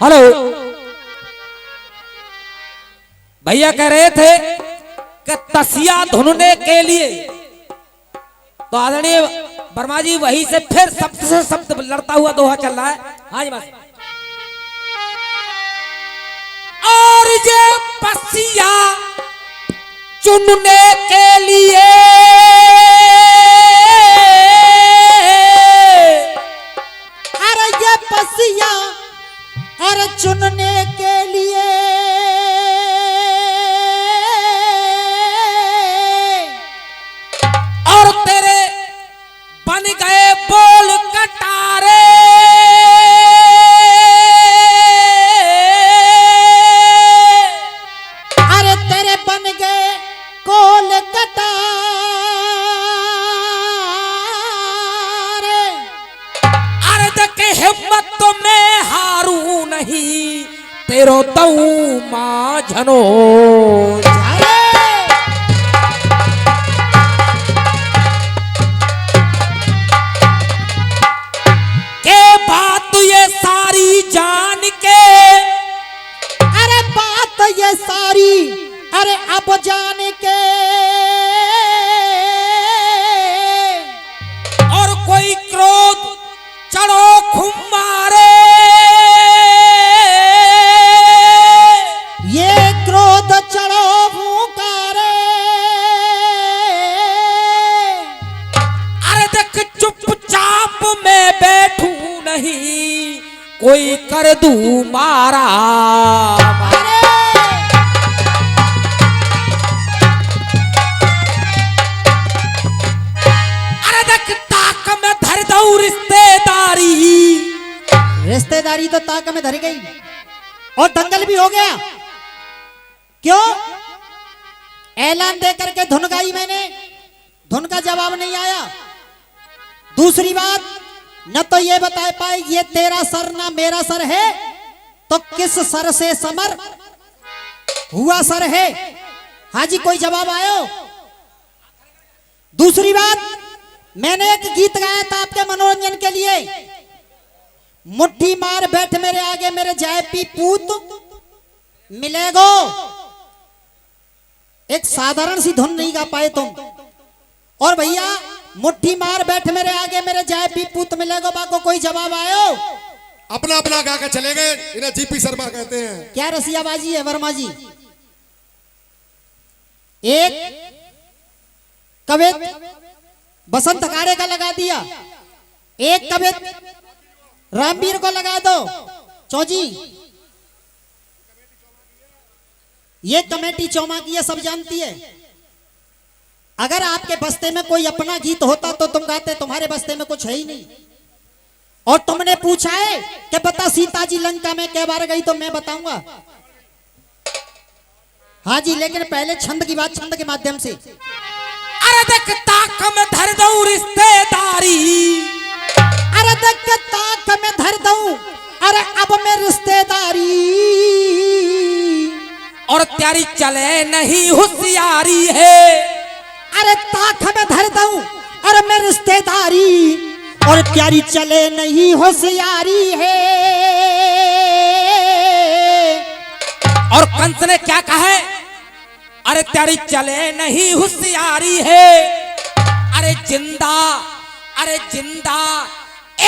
Hello भैया कह रहे थे कि तसिया धुनने के लिए, तो आदरणीय वर्मा जी वहीं से फिर शब्द से शब्द लड़ता हुआ दोहा चल रहा है। हाँ जी बस। और ये पसिया चुनने के लिए अरे ये पसिया अरे चुनने के लिए और तेरे बन गए बोल कटारे, अरे तेरे बन गए कोल कटारे, अरे देख हिम्मत तो मैं हारू नहीं, तेरो दऊ मां झनो के बात ये सारी जान के, अरे बात ये सारी अरे अब जान के और कोई क्रोध चढ़ो खुमारे, ये क्रोध चढ़ो फूकारे, अरे देख चुपचाप मैं बैठू नहीं, कोई कर दू मारा। अरे देख ताक में धर दऊ रिश्तेदारी, रिश्तेदारी तो ताक में धर गई और दंगल भी हो गया। क्यों? ऐलान दे करके धुन गाई मैंने, धुन का जवाब नहीं आया। दूसरी बात, न तो ये बता पाए ये तेरा सर ना मेरा सर है, तो किस सर से समर हुआ सर है। हाजी कोई जवाब आयो? दूसरी बात, मैंने एक गीत गाया था आपके मनोरंजन के लिए, मुट्ठी मार बैठ मेरे आगे मेरे जाए पी पूत मिलेगो। एक साधारण सी धुन नहीं गा पाए तुम। और भैया मुट्ठी मार बैठ मेरे आगे मेरे जाए पी पूत मिलेगो, बाको कोई जवाब आयो? अपना अपना गा के चले गए। इन्हें जीपी शर्मा कहते हैं। क्या रसियाबाजी है वर्मा जी। एक कवित बसंत अखाड़े का लगा दिया, एक कवित रामवीर को लगा दो। चौजी ये कमेटी चौमा की है, सब जानती है। अगर आपके बस्ते में कोई अपना गीत होता तो तुम गाते, तुम्हारे बस्ते में कुछ है ही नहीं। और तुमने पूछा है कि बता सीता जी लंका में कै बार गई, तो मैं बताऊंगा। हाँ जी, लेकिन पहले छंद की बात छंद के माध्यम से। अरे देख ताक में धर दऊ रिश्तेदारी, अरे देख के ताक में धर दूं, अरे अब मैं रिश्तेदारी, और त्यारी चले नहीं होशियारी है। अरे ताक में धर दूं, अरे मैं रिश्तेदारी, और प्यारी चले नहीं होशियारी है। और कंस ने क्या कहा है? अरे त्यारी चले नहीं होशियारी है। अरे जिंदा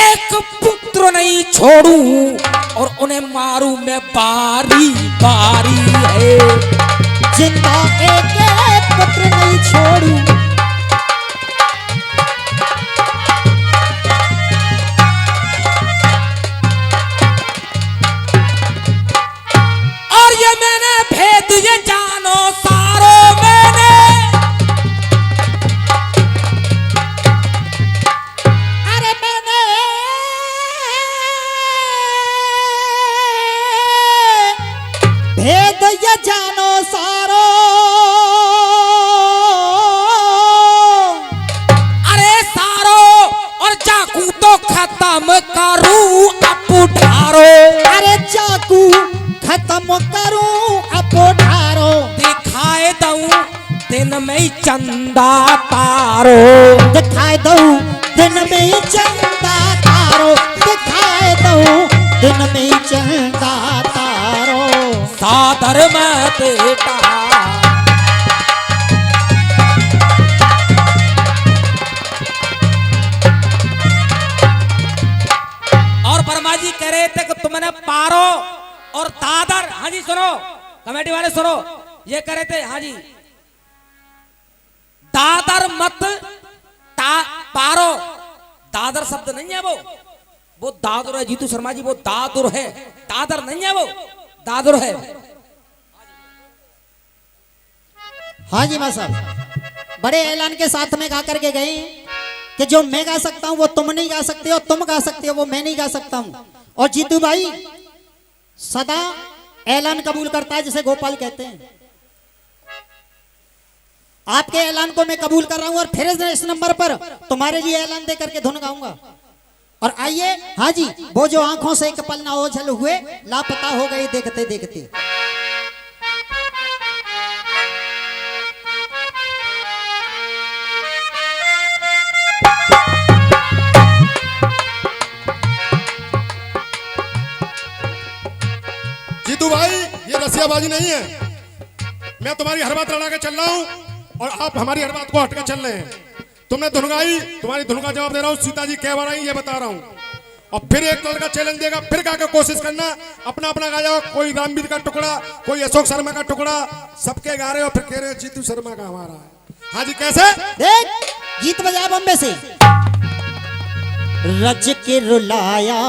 एक पुत्र नहीं छोड़ू, और उन्हें मारू मैं बारी बारी है। जिंदा एक पुत्र नहीं छोड़ू, और ये मैंने भेद ये जानो सारो मैंने, अरे मैंने भेद ये जानो सारो, अरे सारो और चाकू तो खत्म करूं अब ढारो। अरे चाकू खत्म करूं अब ढारो, दिखाए दऊं दिन में ही चंदा तारो, दिखाए दऊं दिन में ही चंदा तारो, दिखाए दऊं दिन में ही चंदा मत टाल। और वर्मा जी कह रहे थे कि तुमने पारो और दादर, हाँ जी सुनो कमेटी वाले सुनो, ये कह रहे थे हाँ जी, दादर मत पारो, दादर शब्द नहीं है वो दादर है जीतू शर्मा जी, वो दादुर है, दादर नहीं है, वो दादुर है। हाँ जी मां साहब, बड़े ऐलान के साथ में गा करके गए कि जो मैं गा सकता हूं वो तुम नहीं गा सकते हो, तुम गा सकते हो वो मैं नहीं गा सकता हूं। और जीतू भाई सदा ऐलान कबूल करता है जिसे गोपाल कहते हैं। आपके ऐलान को मैं कबूल कर रहा हूं और फिर इस नंबर पर तुम्हारे लिए ऐलान दे करके धुन गाऊंगा। और आइए हाँ जी, वो जो आंखों से एक पल ना ओझल हुए, लापता हो गए देखते देखते। जीतू भाई ये रसियाबाजी नहीं है, मैं तुम्हारी हर बात लड़ा के चल रहा हूँ और आप हमारी हर बात को हट के चल रहे हैं। तुमने धुन गाई, तुम्हारी धुन का जवाब दे रहा हूँ। सीता जी क्या बनाई ये बता रहा हूँ, और फिर एक लड़का चैलेंज देगा, फिर गा के कोशिश करना, अपना अपना गाया। कोई रामवीर का टुकड़ा, कोई अशोक शर्मा का टुकड़ा, सबके गा रहे हो, फिर कह रहे हो जीतू शर्मा का हमारा है। हाँ जी कैसे? देख गीत बजा बम्बे से। रज के रुलाया,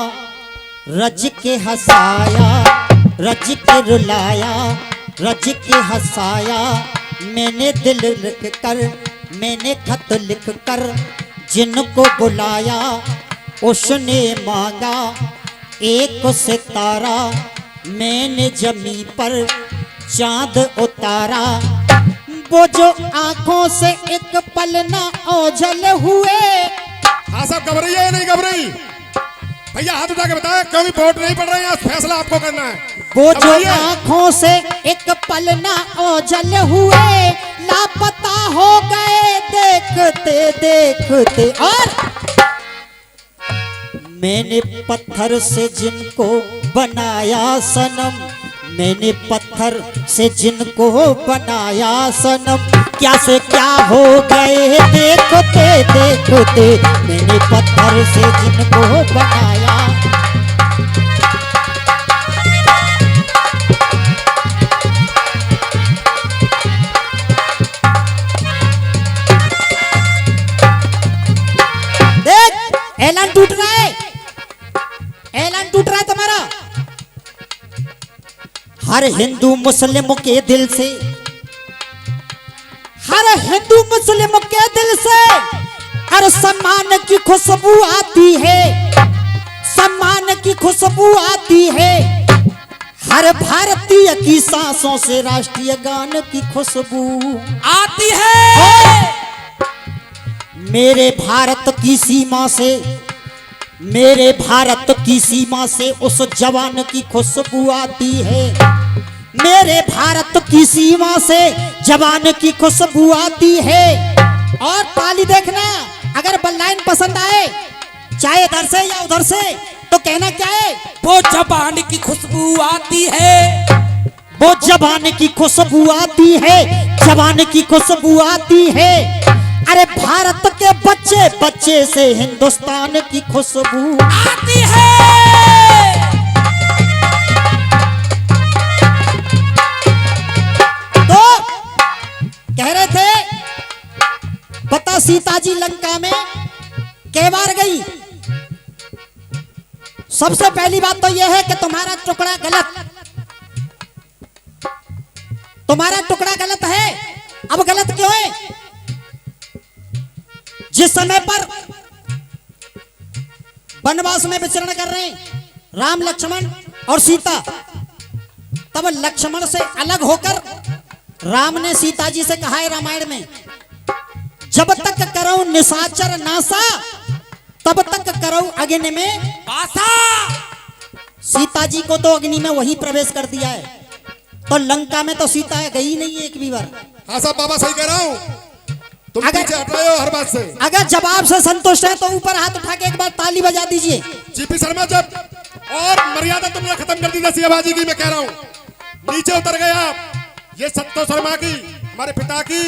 रज के हंसाया, रज के रुलाया, रज के हंसाया, मैंने दिल लिख कर, मैंने खत लिख कर जिनको बुलाया, उसने मांगा एक सितारा, मैंने जमी पर चांद उतारा। वो जो आंखों से एक पल ना ओझल हुए। हाँ साहब घबराइए या नहीं घबराई? भैया हाथ उठा के बताया, क्योंकि वोट नहीं पड़ रहे हैं, फैसला आपको करना है। वो जो आंखों से एक पल ना ओझल हुए, लापता हो गए देखते देखते। और मैंने पत्थर से जिनको बनाया सनम, मैंने पत्थर से जिनको बनाया सनम, क्या से क्या हो गए देखते देखते। मैंने पत्थर से जिनको बनाया। देख ऐलान टूट रहा है, ऐलान टूट रहा है तुम्हारा। हर हिंदू मुस्लिम के दिल से, हर हिंदू मुस्लिम के दिल से हर सम्मान की खुशबू आती है, सम्मान की खुशबू आती है। हर भारतीय की सांसों से राष्ट्रीय गान की खुशबू आती है। मेरे भारत की सीमा से, मेरे भारत की सीमा से उस जवान की खुशबू आती है। मेरे भारत की सीमा से जवान की खुशबू आती है। और ताली देखना, अगर लाइन पसंद आए चाहे इधर से या उधर से, तो कहना क्या है? वो जवान की खुशबू आती है, वो जवान की खुशबू आती है, जवान की खुशबू आती है। अरे भारत के बच्चे बच्चे से हिंदुस्तान की खुशबू आती है। तो कह रहे थे, बता सीता जी लंका में कै बार गई? सबसे पहली बात तो यह है कि तुम्हारा टुकड़ा गलत, तुम्हारा टुकड़ा गलत है। अब गलत क्यों है? जिस समय पर वनवास में विचरण कर रहे हैं राम लक्ष्मण और सीता, तब लक्ष्मण से अलग होकर राम ने सीता जी से कहा है रामायण में, जब तक करो निशाचर नासा, तब तक करो अग्नि में बासा। सीता जी को तो अग्नि में वही प्रवेश कर दिया है, तो लंका में तो सीता गई नहीं है एक भी बार। हाँ साहब बाबा सही कह रहा हूँ, तुम अगर- पीछे हट रहे हो हर बात से। अगर जवाब से संतुष्ट है तो ऊपर हाथ उठा के एक बार ताली बजा दीजिए। जीपी शर्मा जब और मर्यादा तुमने खत्म कर दी रसियाबाजी की, मैं कह रहा हूँ नीचे उतर गए आप। ये सत्तो शर्मा की, हमारे पिता की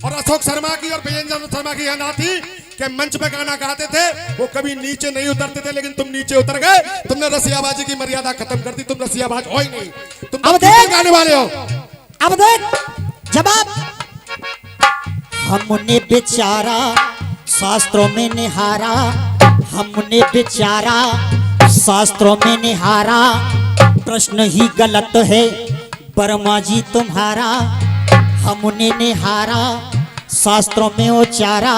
और अशोक शर्मा की और विजेंद्र शर्मा की ना थी कि मंच पे गाना गाते थे, वो कभी नीचे नहीं उतरते थे, लेकिन तुम नीचे उतर गए। तुमने रसियाबाजी की मर्यादा खत्म कर दी। तुम रसियाबाज हो ही नहीं, तुम अब देख गाने वाले हो। अब देख जवाब। हमने बेचारा शास्त्रों में निहारा, हमने बेचारा शास्त्रों में निहारा, प्रश्न ही गलत है वर्मा जी तुम्हारा। हमने निहारा शास्त्रों में उचारा,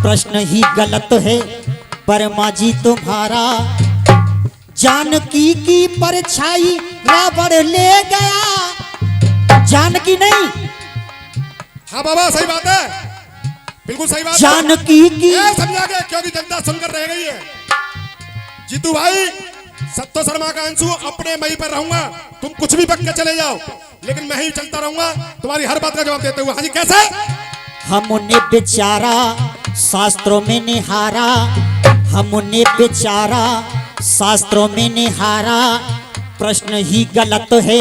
प्रश्न ही गलत है वर्मा जी तुम्हारा। जानकी की परछाई रावण ले गया, जानकी नहीं, हाँ बाबा सही बात है, बिल्कुल सही बात है। जानकी की ये समझा गया, क्योंकि जनता सुनकर रह गई है। जीतू भाई, सत्तो शर्मा का अंशु अपने मई पर रहूंगा, तुम कुछ भी पक के चले जाओ, लेकिन मैं ही चलता रहूंगा तुम्हारी हर बात का जवाब देते हुए। हाँ जी कैसे? हमने बेचारा शास्त्रों में निहारा, हमने बेचारा शास्त्रों में निहारा, प्रश्न ही गलत है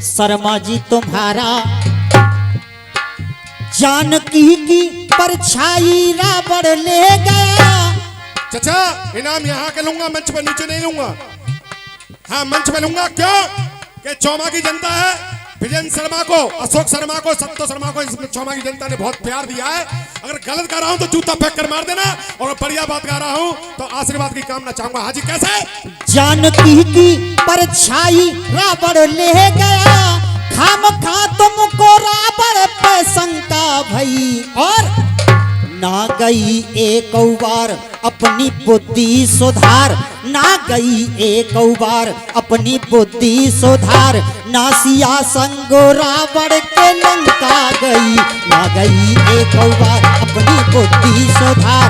शर्मा जी तुम्हारा। जानकी की परछाई रावण ले गया। चाचा इनाम यहाँ के लूंगा, मंच पर नीचे नहीं लूंगा। हाँ मंच पे लूंगा, क्यों कि चौमा की जनता है, विजेंद्र शर्मा को, अशोक शर्मा को, सत्तो शर्मा को इसमें चौमा की जनता ने बहुत प्यार दिया है। अगर गलत गा रहा हूं तो जूता फेंक कर मार देना, और बढ़िया बात गा रहा हूं तो आशीर्वाद की कामना चाहूंगा। हाजी कैसे? जानकी की परछाई रावण ले गया, खामखा तुमको रावण पे शंका भई, और ना गई एक बार अपनी बुद्धि सुधार, ना गई एक बार अपनी बुद्धि सुधार। ना सिया संग रावण के लंका गई, ना गई एक बार अपनी बुद्धि सुधार।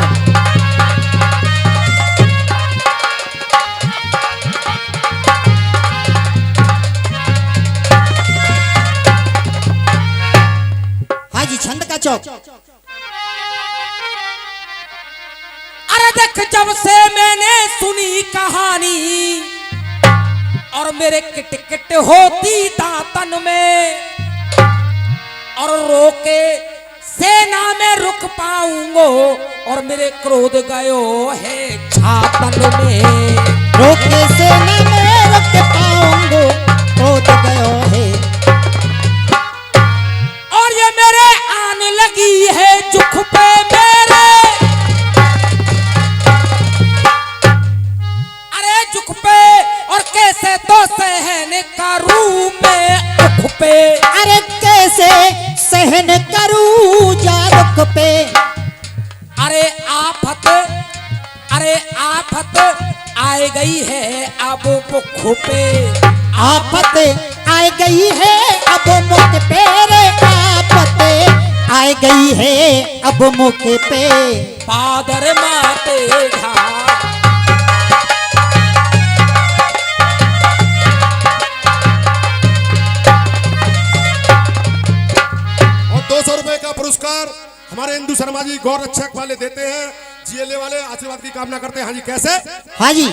हाजी छंद का चौक। अरे देख जब से मैंने सुनी कहानी, और मेरे किट किट होती दातन में, और रोके सेना में रुक पाऊंगो, और मेरे क्रोध गयो है छातन में। रोके सेना में रुक पाऊंगो, क्रोध गयो है। और ये मेरे आने लगी है जुख पे मेरे, जुख पे, और कैसे तो सहन करूं मैं उख पे। अरे कैसे सहन करूं जा रुख पे। अरे आफत आए गई है अब मुख पे, आफत आए गई है अब मुख पे रे, आफत आए गई है अब मुख पे। पादर माते घा ₹200 का पुरस्कार हमारे इंदु शर्मा जी गौर रक्षक वाले देते हैं, जीएलए वाले आशीर्वाद की कामना करते हैं। हाँ जी कैसे? हाँ जी।